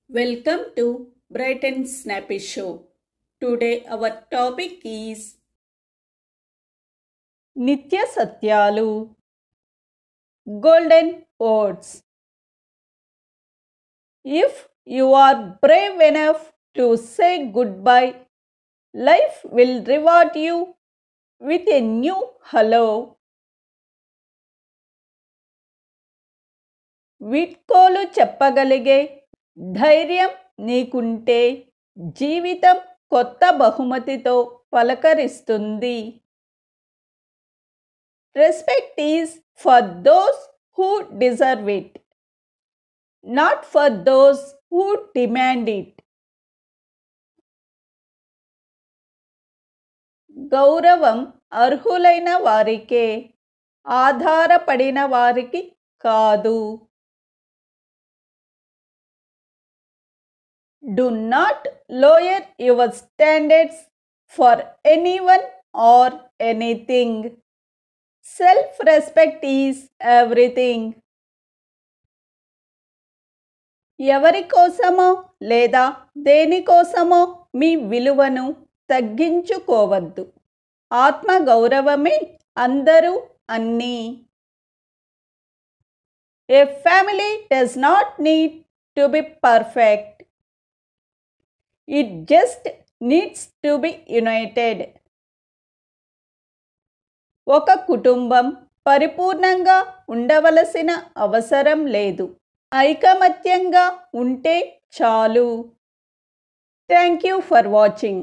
Welcome to Bright and Snappy Show. Today our topic is Nitya Satyalu, Golden Words. If you are brave enough to say goodbye, life will reward you with a new hello. వీడ్కోలు చెప్పగలిగే ధైర్యం నీకుంటే జీవితం కొత్త బహుమతితో పలకరిస్తుంది. Respect is for those who deserve it, not for those who demand it. గౌరవం అర్హులైన వారికే, ఆధారపడిన వారికి కాదు. Do not lower your standards for anyone or anything. Self-respect is everything. ఎవరి కోసమో లేదా దేనికోసమో మీ విలువను తగ్గించుకోవద్దు. ఆత్మగౌరవమే అందరూ అన్నీ. A family does not need to be perfect. It just needs to be united. ఒక కుటుంబం పరిపూర్ణంగా ఉండవలసిన అవసరం లేదు. ఐకమత్యంగా ఉంటే చాలు. Thank you for watching.